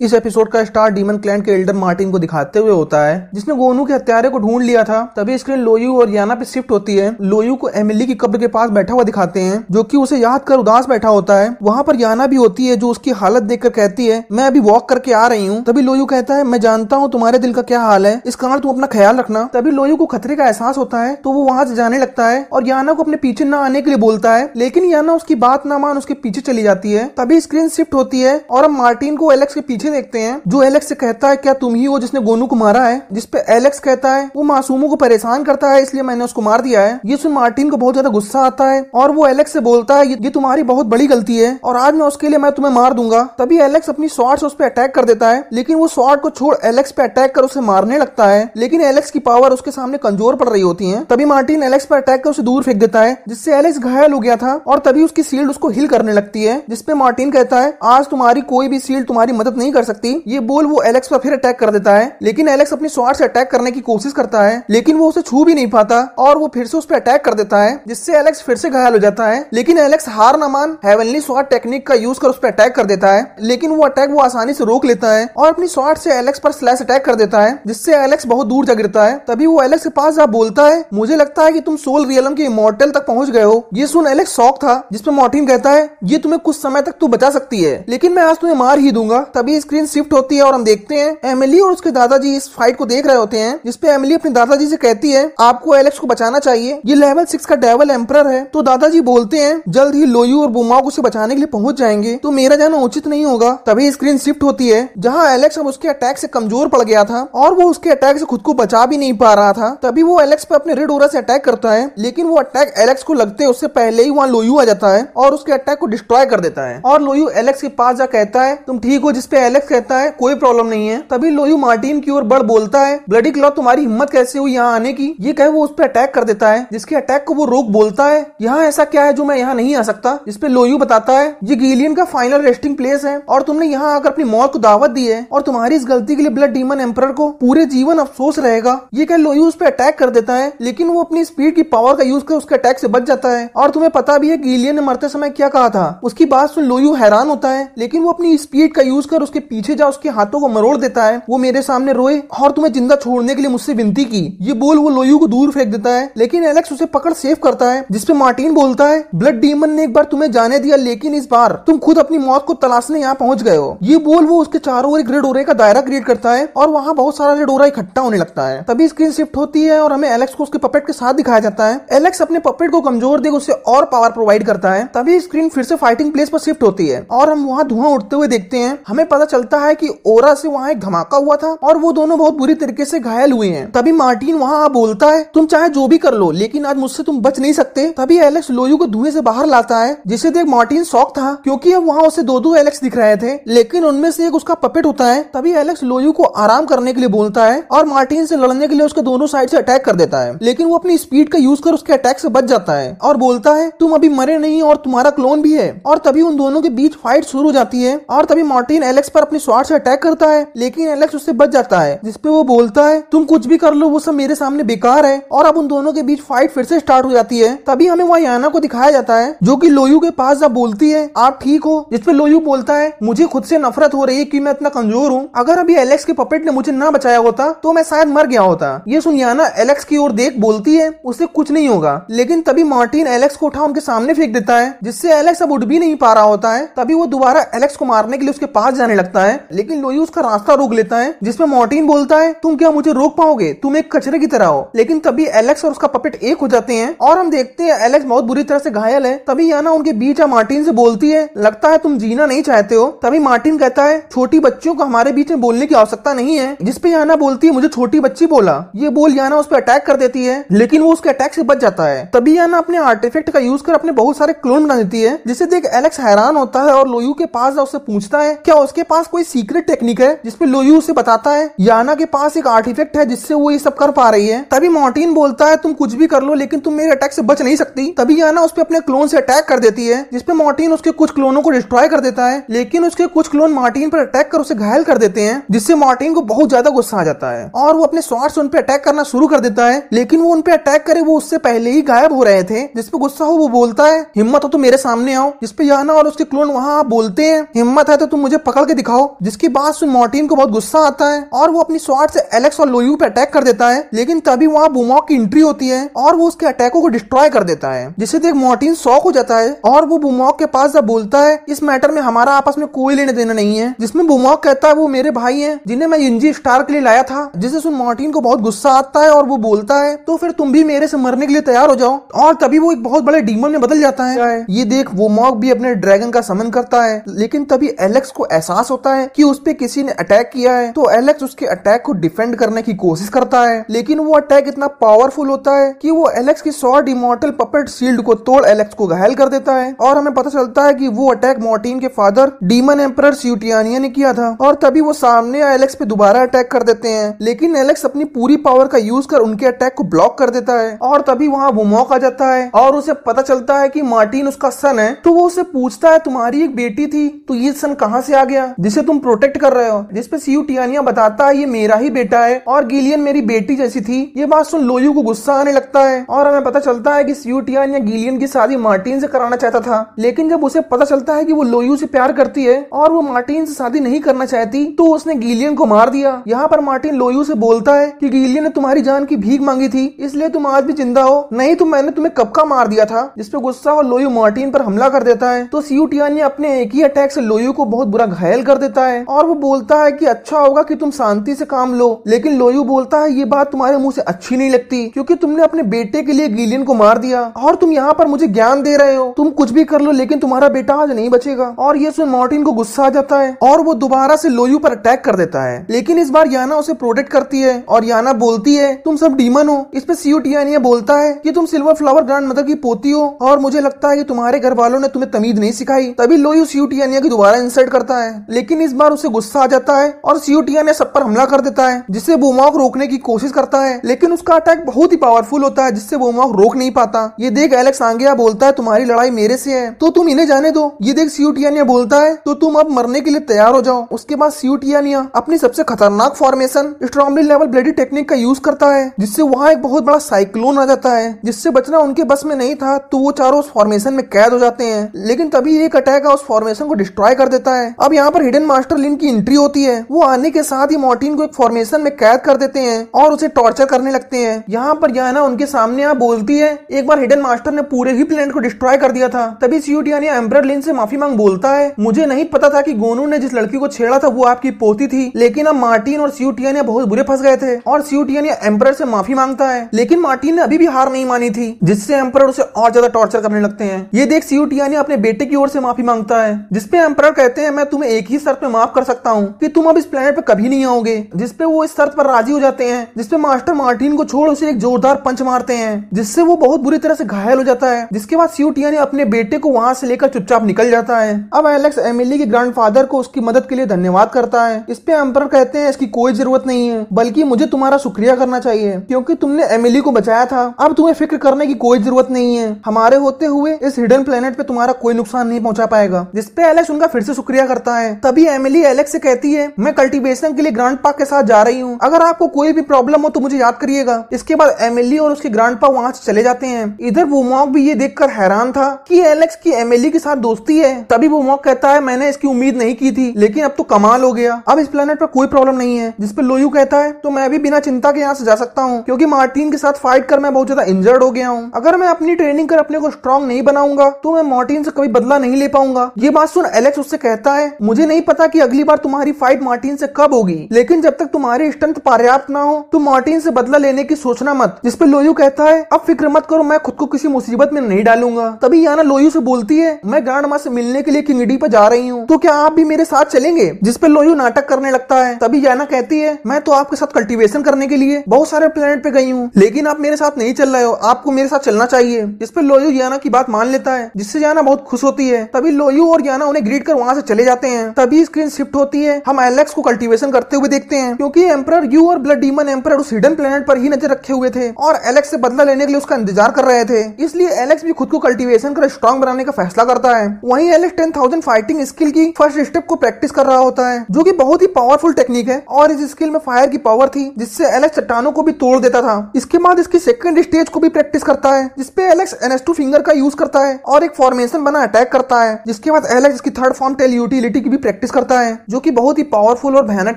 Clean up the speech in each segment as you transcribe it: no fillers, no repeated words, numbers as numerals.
इस एपिसोड का start demon clan के एल्डर मार्टिन को दिखाते हुए होता है, जिसने गोनू के हत्यारे को ढूंढ लिया था। तभी स्क्रीन लोयू और याना पे शिफ्ट होती है। लोयू को एमिली की कब्र के पास बैठा हुआ दिखाते हैं, जो कि उसे याद कर उदास बैठा होता है। वहाँ पर याना भी होती है, जो उसकी हालत देखकर कहती है, मैं अभी वॉक करके आ रही हूँ। तभी लोयू कहता है, मैं जानता हूँ तुम्हारे दिल का क्या हाल है, इस कारण तुम अपना ख्याल रखना। तभी लोयू को खतरे का एहसास होता है, तो वो वहाँ से जाने लगता है और याना को अपने पीछे न आने के लिए बोलता है, लेकिन याना उसकी बात न मान उसके पीछे चली जाती है। तभी स्क्रीन शिफ्ट होती है और हम मार्टिन को एलेक्स के पीछे देखते हैं, जो एलेक्स से कहता है, क्या तुम ही हो जिसने गोनू को मारा है? जिसपे एलेक्स कहता है, वो मासूमों को परेशान करता है, इसलिए मैंने उसको मार दिया है। ये सुन मार्टिन को बहुत ज्यादा गुस्सा आता है और वो एलेक्स से बोलता है, ये तुम्हारी बहुत बड़ी गलती है और आज मैं उसके लिए मैं तुम्हें मार दूंगा। तभी एलेक्स अपनी स्वॉर्ड से उस पर अटैक कर देता है, लेकिन वो स्वॉर्ड को छोड़ एलेक्स पे अटैक कर उसे मारने लगता है, लेकिन एलेक्स की पावर उसके सामने कमजोर पड़ रही होती है। तभी मार्टिन एलेक्स पर अटैक कर उसे दूर फेंक देता है, जिससे एलेक्स घायल हो गया था और तभी उसकी शील्ड उसको हिल करने लगती है, जिसपे मार्टिन कहता है, आज तुम्हारी कोई भी शील्ड तुम्हारी मदद नहीं कर सकती। ये बोल वो एलेक्स पर फिर अटैक कर देता है, लेकिन एलेक्स अपनी स्वॉर्ड से अटैक करने की कोशिश करता है, लेकिन वो उसे छू भी नहीं पाता और वो फिर से उस पर अटैक कर देता है, जिससे एलेक्स फिर से घायल हो जाता है। लेकिन एलेक्स हार न मान हेवनली स्वॉर्ड टेक्निक का यूज कर उस पर अटैक कर देता है, लेकिन वो अटैक वो आसानी से रोक लेता है और अपनी स्वॉर्ड से एलेक्स पर स्लैश अटैक कर देता है, जिससे एलेक्स बहुत दूर जा गिरता है। तभी वो एलेक्स के पास जा बोलता है, मुझे लगता है कि तुम सोल रियलम के इमॉर्टल तक पहुंच गए हो। ये सुन एलेक्स शॉक था, जिसपे मार्टिन कहता है, ये तुम्हें कुछ समय तक तू बचा सकती है, लेकिन मैं आज तुम्हें मार ही दूंगा। तभी स्क्रीन शिफ्ट होती है और हम देखते हैं एमिली और उसके दादाजी इस फाइट को देख रहे होते हैं, जिसपे एमिली अपने दादाजी से कहती है, आपको एलेक्स को बचाना चाहिए, ये लेवल 6 का डेविल एम्परर है। तो दादाजी बोलते हैं, जल्द ही लोयू और बुमाओ उसे बचाने के लिए पहुंच जाएंगे, तो मेरा जाना उचित नहीं होगा। तभी स्क्रीन शिफ्ट होती है, जहां एलेक्स अब उसके अटैक से कमजोर पड़ गया था और वो उसके अटैक से खुद को बचा भी नहीं पा रहा था। तभी वो एलेक्स पे अपने रेड ऑरा से अटैक करता है, लेकिन वो अटैक एलेक्स को लगते उससे पहले ही वहाँ लोयू आ जाता है और उसके अटैक को डिस्ट्रॉय कर देता है। और लोयू एलेक्स के पास जा कहता है, तुम ठीक हो? जिसपे एलेक्स कहता है, कोई प्रॉब्लम नहीं है। तभी लोयू मार्टिन की ओर बढ़ बोलता है, ब्लडी क्लॉथ तुम्हारी हिम्मत कैसे हुई यहाँ आने की? ये कहे वो उस पर अटैक कर देता है, जिसके अटैक को वो रोक बोलता है, यहाँ ऐसा क्या है जो मैं यहाँ नहीं आ सकता? जिसपे लोयू बताता है, ये गिलियन का फाइनल रेस्टिंग प्लेस है और तुमने यहाँ आकर अपनी मौत को दावत दी है और तुम्हारी इस गलती के लिए ब्लड डीमन एम्परर को पूरे जीवन अफसोस रहेगा। ये कह लोयू उस पर अटैक कर देता है, लेकिन वो अपनी स्पीड की पावर का यूज कर उसके अटैक से बच जाता है। और तुम्हें पता भी है गिलियन ने मरते समय क्या कहा था? उसकी बात सुन लोयू हैरान होता है, लेकिन वो अपनी स्पीड का यूज कर उसके पीछे जा उसके हाथों को मरोड़ देता है, वो मेरे सामने रोए और तुम्हें जिंदा छोड़ने के लिए मुझसे विनती की। ये बोल वो लोयू को दूर फेंक देता है, लेकिन एलेक्स उसे पकड़ सेव करता है, जिसपे मार्टिन बोलता है, ब्लड डीमन ने एक बार तुम्हें जाने दिया, लेकिन इस बार तुम खुद अपनी मौत को तलाशने यहाँ पहुंच गए हो। ये बोल वो उसके चारों ओर एक रेड ऑरा का दायरा क्रिएट करता है और वहाँ बहुत सारा रेड ऑरा इकट्ठा होने लगता है। तभी स्क्रीन शिफ्ट होती है और हमें एलेक्स को उसके पपेट के साथ दिखाया जाता है। एलेक्स अपने पपेट को कमजोर देकर उसे और पावर प्रोवाइड करता है। तभी स्क्रीन फिर से फाइटिंग प्लेस पर शिफ्ट होती है और हम वहाँ धुआं उठते हुए देखते हैं। हमें पता चलता है कि ओरा से वहाँ एक धमाका हुआ था और वो दोनों बहुत बुरी तरीके से घायल हुए हैं। तभी मार्टिन वहाँ बोलता है, तुम चाहे जो भी कर लो, लेकिन आज मुझसे तुम बच नहीं सकते। तभी एलेक्स लोयू को धुएं से बाहर लाता है, जिसे देख मार्टिन शॉक था, क्योंकि अब वहाँ उसे दो एलेक्स दिख रहे थे, लेकिन उनमें से एक उसका पपेट होता है। तभी एलेक्स लोयू को आराम करने के लिए बोलता है और मार्टिन से लड़ने के लिए उसके दोनों साइड से अटैक कर देता है, लेकिन वो अपनी स्पीड का यूज कर उसके अटैक से बच जाता है और बोलता है, तुम अभी मरे नहीं और तुम्हारा क्लोन भी है। और तभी उन दोनों के बीच फाइट शुरू हो जाती है और तभी मार्टिन एलेक्स पर अपनी स्वॉर्ड से अटैक करता है, लेकिन एलेक्स उससे बच जाता है, जिसपे वो बोलता है, तुम कुछ भी कर लो, वो सब मेरे सामने बेकार है। और अब उन दोनों के बीच फाइट फिर से स्टार्ट हो जाती है। तभी हमें वहाँ याना को दिखाया जाता है, जो कि लोयू के पास जब बोलती है, आप ठीक हो? जिसपे लोयू बोलता है, मुझे खुद से नफरत हो रही है कि मैं इतना कमजोर हूँ, अगर अभी एलेक्स के पपेट ने मुझे ना बचाया होता तो मैं शायद मर गया होता। ये सुन याना एलेक्स की ओर देख बोलती है, उससे कुछ नहीं होगा, लेकिन तभी मार्टिन एलेक्स को उठा उनके सामने फेंक देता है, जिससे एलेक्स अब उठ भी नहीं पा रहा होता है। तभी वो दोबारा एलेक्स को मारने के लिए उसके पास जाने लगता है, लेकिन लोयू उसका रास्ता रोक लेता है, जिसमें मार्टिन बोलता है, तुम क्या मुझे रोक पाओगे? तुम एक कचरे की तरह हो। लेकिन तभी एलेक्स और उसका पपेट एक हो जाते हैं और हम देखते हैं एलेक्स बहुत बुरी तरह से घायल है। तभी याना उनके बीच मार्टिन से बोलती है, लगता है तुम जीना नहीं चाहते हो। तभी मार्टिन कहता है, छोटी बच्चियों को हमारे बीच में बोलने की आवश्यकता नहीं है। जिसपे याना बोलती है, मुझे छोटी बच्ची बोला। ये बोल याना उस पर अटैक कर देती है, लेकिन वो उसके अटैक से बच जाता है। तभी याना अपने आर्टिफैक्ट का यूज कर अपने बहुत सारे क्लोन बना देती है, जिसे देख एलेक्स हैरान होता है और लोयू के पास उससे पूछता है, क्या उसके पास कोई सीक्रेट टेक्निक है? जिसपे लोयू उसे बताता है, याना के पास एक आर्टिफैक्ट है जिससे वो ये सब कर पा रही है। तभी मार्टिन बोलता है, तुम कुछ भी कर लो, लेकिन तुम मेरे अटैक से बच नहीं सकती। तभी याना उस पर अपने क्लोन से अटैक कर देती है, जिसपे मार्टिन उसके कुछ क्लोनों को डिस्ट्रॉय कर देता है, लेकिन उसके कुछ क्लोन मार्टिन पर अटैक कर उसे घायल कर देते हैं, जिससे मार्टिन को बहुत ज्यादा गुस्सा आ जाता है और वो अपने स्वॉर्ड से उन पे अटैक करना शुरू कर देता है, लेकिन वो उन पे अटैक करे वो उससे पहले ही गायब हो रहे थे। जिसपे गुस्सा हो वो बोलता है, हिम्मत हो तो मेरे सामने आओ। जिसपे याना और उसके क्लोन वहाँ बोलते हैं, हिम्मत है तो तुम मुझे पकड़ के दिखाओ। जिसकी बात सुन मार्टिन को बहुत गुस्सा आता है और वो अपनी स्वॉर्ड से एलेक्स और लोयू पे अटैक कर देता है, लेकिन तभी वहाँ बूमॉक की एंट्री होती है और वो उसके अटैकों को डिस्ट्रॉय कर देता है, जिसे देख मार्टिन शॉक हो जाता है और वो बूमॉक के पास जब बोलता है इस मैटर में हमारा आपस में कोई लेने देना नहीं है, जिसमें बूमॉक कहता है वो मेरे भाई हैं जिन्हें मैं यूजी स्टार के लिए लाया था। जिसे सुन मार्टिन को बहुत गुस्सा आता है और वो बोलता है तो फिर तुम भी मेरे से मरने के लिए तैयार हो जाओ, और तभी वो एक बहुत बड़े डीमन में बदल जाता है। ये देख बूमॉक भी अपने ड्रैगन का समन करता है, लेकिन तभी एलेक्स को एहसास होता है कि उस पे किसी ने अटैक किया है, तो एलेक्स उसके अटैक को डिफेंड करने की कोशिश करता है, लेकिन वो अटैक इतना पावरफुल होता है कि वो एलेक्स की स्वॉर्ड इमॉर्टल पपेट शील्ड को तोड़ एलेक्स को घायल कर देता है, और हमें पता चलता है कि वो अटैक मार्टिन के फादर डीमन एम्परर स्यूटियानिया ने किया था, और तभी वो सामने एलेक्स पे दोबारा अटैक कर देते हैं, लेकिन एलेक्स अपनी पूरी पावर का यूज कर उनके अटैक को ब्लॉक कर देता है, और तभी वहाँ बूमॉक आ जाता है और उसे पता चलता है कि मार्टिन उसका सन है। तो वो उसे पूछता है तुम्हारी एक बेटी थी, तो ये सन कहाँ से आ गया जिसे तुम प्रोटेक्ट कर रहे हो, जिसपे स्यूटियानिया बताता है ये मेरा ही बेटा है और गिलियन मेरी बेटी जैसी थी। ये बात सुन लोयू को गुस्सा आने लगता है और हमें पता चलता है कि स्यूटियानिया गिलियन की शादी मार्टिन से कराना चाहता था, लेकिन जब उसे पता चलता है कि वो लोयू से प्यार करती है और वो मार्टिन से शादी नहीं करना चाहती, तो उसने गिलियन को मार दिया। यहाँ पर मार्टिन लोयू से बोलता है कि गिलियन ने तुम्हारी जान की भीख मांगी थी, इसलिए तुम आज भी जिंदा हो, नहीं तो मैंने तुम्हें कब का मार दिया था। जिसपे गुस्सा हो लोयू मार्टिन पर हमला कर देता है, तो स्यूटियानिया अपने एक ही अटैक से लोयू को बहुत बुरा घायल कर देता है और वो बोलता है कि अच्छा होगा कि तुम शांति से काम लो, लेकिन लोयू बोलता है ये बात तुम्हारे मुंह से अच्छी नहीं लगती क्योंकि तुमने अपने बेटे के लिए गिलियन को मार दिया और तुम यहाँ पर मुझे ज्ञान दे रहे हो, तुम कुछ भी कर लो लेकिन तुम्हारा बेटा आज नहीं बचेगा। और ये सुन मार्टिन को गुस्सा आ जाता है और वो दोबारा से लोयू पर अटैक कर देता है, लेकिन इस बार याना उसे प्रोटेक्ट करती है और याना बोलती है तुम सब डीमन हो। इस पे स्यूटियानिया बोलता है कि तुम सिल्वर फ्लावर ग्रैंड मदर की पोती हो और मुझे लगता है कि तुम्हारे घर वालों ने तुम्हें तमीज नहीं सिखाई। तभी लोयू स्यूटियानिया की दोबारा इंसल्ट करता है, लेकिन इस बार उसे गुस्सा आ जाता है और स्यूटियानिया सब पर हमला कर देता है, जिससे बूमॉक रोकने की कोशिश करता है, लेकिन उसका अटैक बहुत ही पावरफुल होता है जिससे बूमॉक रोक नहीं पाता। ये देख एलेक्स आंगिया बोलता है तुम्हारी लड़ाई मेरे से है तो तुम इन्हें जाने दो। ये देख स्यूटियानिया बोलता है तो तुम अब मरने के लिए तैयार हो जाओ। उसके बाद स्यूटियानिया अपनी सबसे खतरनाक फॉर्मेशन स्ट्रॉम्बली लेवल ब्लेडी टेक्निक का यूज करता है, जिससे वहाँ एक बहुत बड़ा साइक्लोन आ जाता है, जिससे बचना उनके बस में नहीं था, तो वो चारों उस फॉर्मेशन में कैद हो जाते हैं, लेकिन तभी एक अटैक उस फॉर्मेशन को डिस्ट्रॉय कर देता है। अब यहाँ पर हिडन मास्टर लिन की एंट्री होती है, वो आने के साथ ही मार्टिन को एक फॉर्मेशन में कैद कर देते हैं और उसे टॉर्चर करने लगते हैं। यहाँ पर याना उनके सामने आ बोलती है एक बार हिडन मास्टर ने पूरे ही प्लेनेट को डिस्ट्रॉय कर दिया था। तभी स्यूटियानिया एम्परर लिन से माफी मांग बोलता है मुझे नहीं पता था कि गोनू ने जिस लड़की को छेड़ा था वो आपकी पोती थी, लेकिन अब मार्टिन और स्यूटियानिया बहुत बुरे फंस गए थे। और स्यूटियानिया एम्परर से माफी मांगता है, लेकिन मार्टिन ने अभी भी हार नहीं मानी थी, जिससे एम्परर उसे और ज्यादा टॉर्चर करने लगते हैं। ये देख स्यूटियानिया अपने बेटे की ओर से माफी मांगता है, जिसपे एम्परर कहते हैं मैं तुम्हें एक ही शर्त पे माफ कर सकता हूँ कि तुम अब इस प्लेनेट पे कभी नहीं आओगे, जिसपे वो इस शर्त पर राजी हो जाते हैं, जिसपे मास्टर मार्टिन को छोड़ उसे एक जोरदार पंच मारते हैं, जिससे वो बहुत बुरी तरह से घायल हो जाता है। जिसके बाद स्यूटियानिया अपने बेटे को वहाँ से लेकर चुपचाप निकल जाता है। अब एलेक्स एमिली के ग्रैंडफादर को उसकी मदद के लिए धन्यवाद करता है। इस पे एम्परर कहते हैं इसकी कोई जरूरत नहीं है, बल्कि मुझे तुम्हारा शुक्रिया करना चाहिए क्योंकि तुमने एमिली को बचाया था। अब तुम्हें फिक्र करने की कोई जरूरत नहीं है, हमारे होते हुए इस हिडन प्लेनेट पे तुम्हारा कोई नुकसान नहीं पहुंचा पाएगा। जिसपे एलेक्स उनका फिर से शुक्रिया करता है। तभी एमिली एलेक्स से कहती है मैं कल्टीवेशन के लिए ग्रैंडपा के साथ जा रही हूँ, अगर आपको कोई भी प्रॉब्लम हो तो मुझे याद करिएगा। इसके बाद एमिली और उसके ग्रैंडपा वहाँ से चले जाते हैं। इधर बूमॉक भी ये देखकर हैरान था कि एलेक्स की एमिली के साथ दोस्ती है। तभी बूमॉक कहता है मैंने इसकी उम्मीद नहीं की थी, लेकिन अब तो कमाल हो गया, अब इस प्लेनेट पर कोई प्रॉब्लम नहीं है। जिसपे लोयू कहता है तो मैं भी बिना चिंता के यहाँ से जा सकता हूँ क्योंकि मार्टिन के साथ फाइट कर मैं बहुत ज्यादा इंजर्ड हो गया हूँ। अगर मैं अपनी ट्रेनिंग कर अपने को स्ट्रॉन्ग नहीं बनाऊंगा तो मैं मार्टिन से कभी बदला नहीं ले पाऊंगा। ये बात सुन एलेक्स उससे कहता है मुझे नहीं पता कि अगली बार तुम्हारी फाइट मार्टिन से कब होगी, लेकिन जब तक तुम्हारी स्ट्रेंथ पर्याप्त ना हो तो मार्टिन से बदला लेने की सोचना मत। जिसपे लोयू कहता है अब फिक्र मत करो, मैं खुद को किसी मुसीबत में नहीं डालूंगा। तभी याना लोयू से बोलती है मैं ग्रैंड माँ से मिलने के लिए किंग डी पर जा रही हूँ, तो क्या आप भी मेरे साथ चलेंगे। जिसपे लोयू नाटक करने लगता है। तभी याना कहती है मैं तो आपके साथ कल्टीवेशन करने के लिए बहुत सारे प्लेनेट पे गई हूँ, लेकिन आप मेरे साथ नहीं चल रहे हो, आपको मेरे साथ चलना चाहिए। जिसपे लोयू याना की बात मान लेता है, जिससे याना बहुत खुश होती है। तभी लोयू और याना उन्हें ग्रीट कर वहाँ से चले जाते हैं। तभी स्क्रीन शिफ्ट होती है, हम एलेक्स को कल्टीवेशन करते हुए देखते हैं क्योंकि एम्परर यू और ब्लड डीमन एम्परर उस हिडन प्लेनेट पर ही नजर रखे हुए थे और एलेक्स से बदला लेने के लिए उसका इंतजार कर रहे थे। इसलिए एलेक्स भी खुद को कल्टीवेशन कर स्ट्रॉन्ग बनाने का फैसला करता है। वहीं एलेक्स 10,000 फाइटिंग स्किल की फर्स्ट स्टेप को प्रैक्टिस कर रहा होता है, जो कि बहुत ही पावरफुल टेक्निक है और इस स्किल में फायर की पावर थी जिससे एलेक्स चट्टानों को भी तोड़ देता था। इसके बाद इसकी सेकंड स्टेज को भी प्रैक्टिस करता है, जिसपे एलेक्स NS2 फिंगर का यूज करता है और एक फॉर्मेशन बना अटैक करता है। जिसके बाद एलेक्स इसकी थर्ड फॉर्म टेल यूटिलिटी की भी प्रैक्टिस करता है, जो कि बहुत ही पावरफुल और भयानक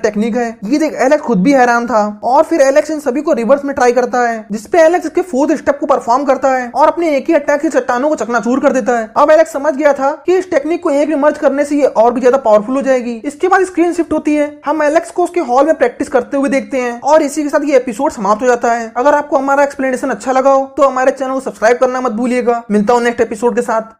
टेक्निक है। ये देख एलेक्स खुद भी हैरान था और फिर एलेक्स इन सभी को रिवर्स में ट्राई करता है, जिसपे एलेक्स इसके फोर्थ स्टेप को परफॉर्म करता है और अपने एक ही अटैक से चट्टानों को चकनाचूर कर देता है। अब एलेक्स समझ गया था कि इस टेक्निक को एक में मर्ज करने से ये और भी ज्यादा पावरफुल हो जाएगी। इसके बाद स्क्रीन शिफ्ट होती है, हम एलेक्स को उसके हॉल में प्रैक्टिस करते हुए देखते हैं और इसी के साथ ये एपिसोड समाप्त हो जाता है। अगर आपको हमारा एक्सप्लेनेशन अच्छा लगा हो तो हमारे चैनल को सब्सक्राइब करना मत भूलिएगा। मिलता हूं नेक्स्ट एपिसोड के साथ।